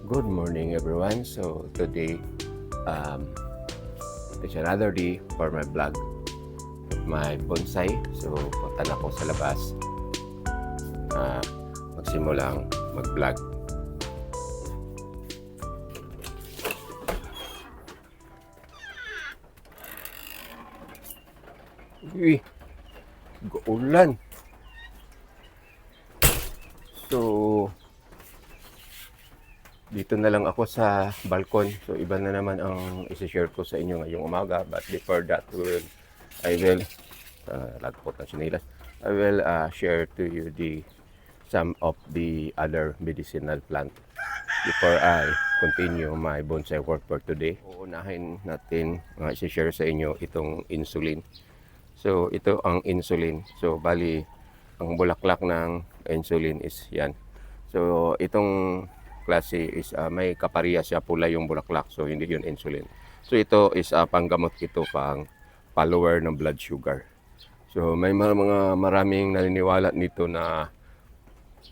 Good morning everyone. So today um, is another day for my vlog of my bonsai. So punta na ako sa labas uh, magsimulang mag-vlog. Uy, gaulan. So dito na lang ako sa balkon. So iba na naman ang isi-share ko sa inyo ngayong umaga. But before that, I will lagpot ng sinilas. I will share to you some of the other medicinal plant before I continue my bonsai work for today. Uunahin natin isi-share sa inyo itong insulin. So ito ang insulin. So bali ang bulaklak ng insulin is yan. So itong klase is may kapariya siya, pula yung bulaklak, so hindi yun insulin. So ito is panggamot, ito pang follower ng blood sugar. So may maraming naniniwala nito na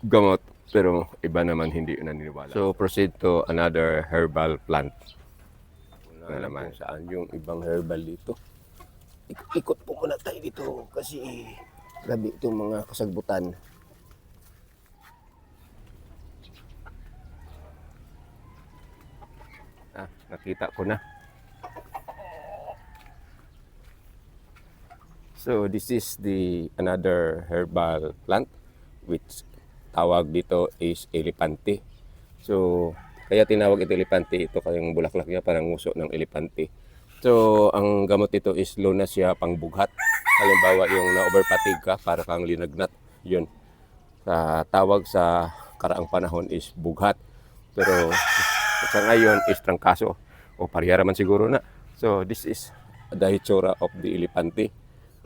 gamot, pero iba naman hindi naniniwala. So proceed to another herbal plant. Na naman saan yung ibang herbal dito. Ikot po muna tayo dito kasi grabe itong mga kasagbutan. Nakita ko na. So this is the another herbal plant which tawag dito is elepante. So kaya tinawag ito elepante, ito kayong bulaklak niya parang nguso ng elepante. So ang gamot ito is lunasya pangbughat. Halimbawa yung na-overfatigue ka, para kang linagnat, yun. Sa tawag sa karaang panahon is bughat. Pero sa ngayon is trangkaso o parihara man siguro na. So this is the hitsura of the elepante.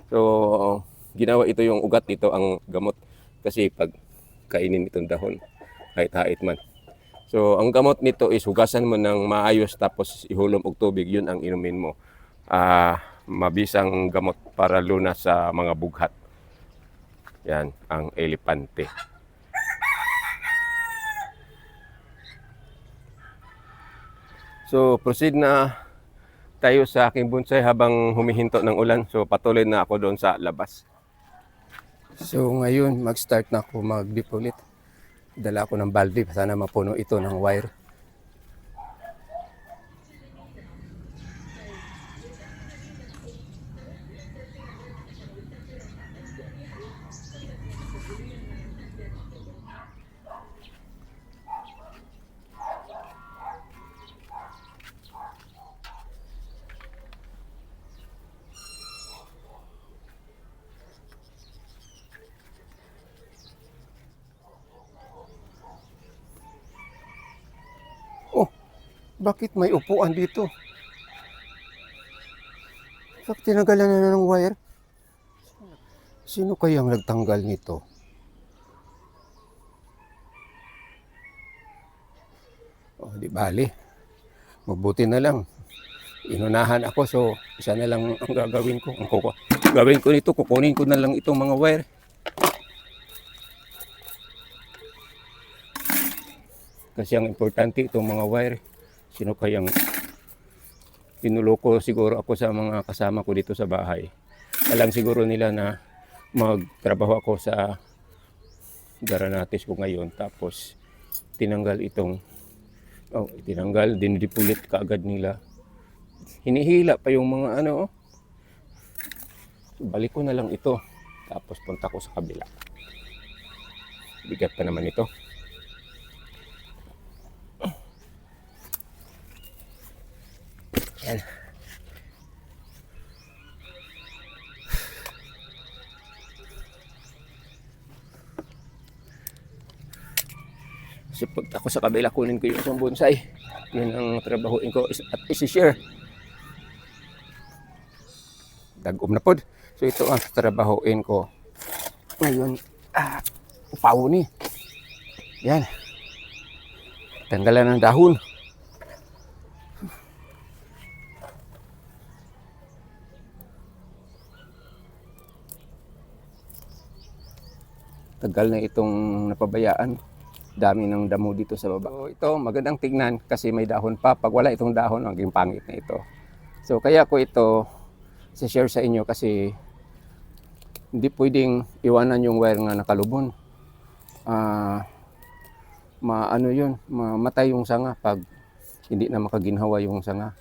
So ginawa ito yung ugat, ito ang gamot kasi pag kainin itong dahon kahit hait man. So ang gamot nito is hugasan mo ng maayos tapos ihulom og tubig, yun ang inumin mo. Mabisang gamot para lunas sa mga bughat. Yan ang elepante. So proceed na tayo sa aking bonsai habang humihinto ng ulan. So patuloy na ako doon sa labas. So ngayon mag-start na ako mag-dip ulit. Dala ako ng balde, sana mapuno ito ng wire. Bakit may upuan dito? Bakit tinanggalan na ng wire? Sino kayang nagtanggal nito? Di bali. Mabuti na lang. Inunahan ako, so isa na lang ang gagawin ko. Gawin ko nito, kukunin ko na lang itong mga wire. Kasi ang importante itong mga wire. Sino kayang pinuloko siguro ako sa mga kasama ko dito sa bahay. Alam siguro nila na magtrabaho ako sa Garanatis ko ngayon, tapos tinanggal dinidipulit kaagad nila. Hinihila pa yung mga balik ko na lang ito, tapos punta ko sa kabila. Bigat pa naman ito. Yan. So pag ako sa kabila, kunin ko yung isang bonsai. Yun ang trabahuin ko at isi-share. Dagom na pod. So ito ang trabahuin ko ngayon. Upaw ni. Yan. Tanggalan ng dahon. Tagal na itong napabayaan. Dami ng damo dito sa baba. So, ito magandang tignan kasi may dahon pa. Pag wala itong dahon, maging pangit na ito. So kaya ko ito share sa inyo kasi hindi pwedeng iwanan yung wire nga nakalubon. Maano yun, mamatay yung sanga pag hindi na makaginhawa yung sanga.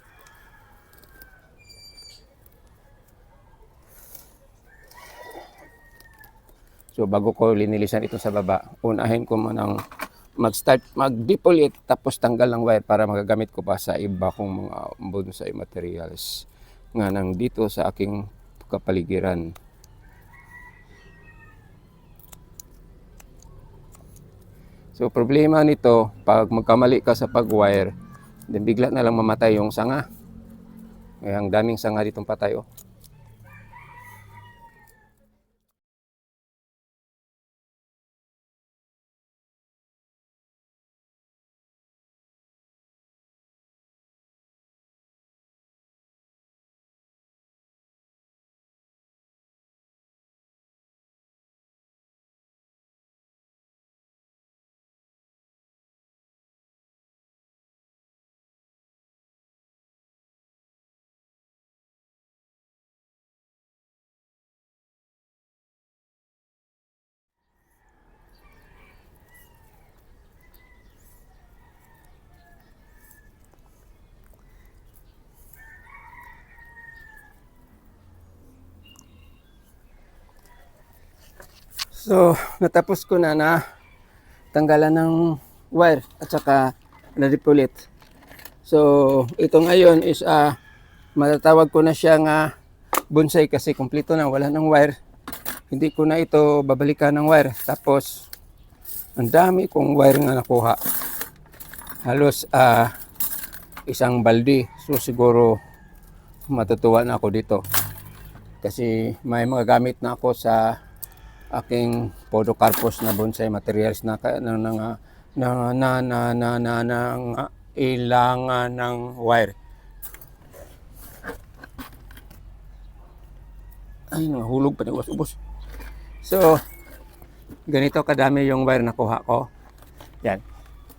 So bago ko linilisan ito sa baba, unahin ko munang mag-defoliate tapos tanggal ng wire para magagamit ko pa sa iba kong mga bonsai materials nga nandito sa aking kapaligiran. So problema nito, pag magkamali ka sa pag-wire, then bigla na lang mamatay yung sanga. Kaya ang daming sanga ditong patay oh. So, natapos ko na tanggalan ng wire at saka na-defoliate. So, ito ngayon is matatawag ko na siya nga bonsai kasi kumpleto na, wala ng wire. Hindi ko na ito babalikan ng wire. Tapos, ang dami kong wire nga nakuha. Halos isang balde. So, siguro matutuwa na ako dito. Kasi may mga gamit na ako sa aking podocarpus na bonsai materials na ilangan ng wire. Ay, nahulog pa ni ubos. So, ganito kadami yung wire na kuha ko. Yan.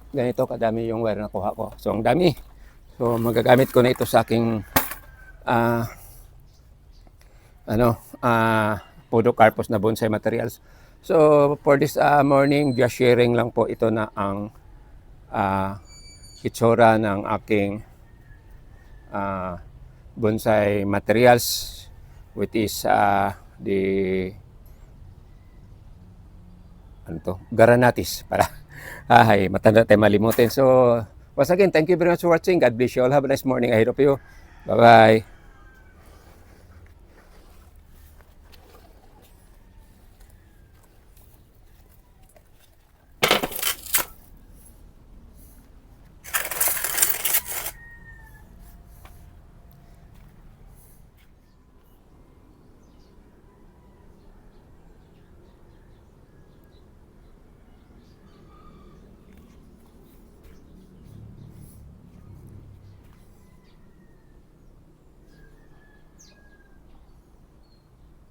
Ganito kadami yung wire na kuha ko. So, ang dami. So, magagamit ko na ito sa aking podocarpus na bonsai materials. So for this morning, just sharing lang po ito na ang itsura ng aking bonsai materials, which is the Garanatis para matanda tayo malimutin. So once again, thank you very much for watching. God bless you all. Have a nice morning ahead of you. Bye bye.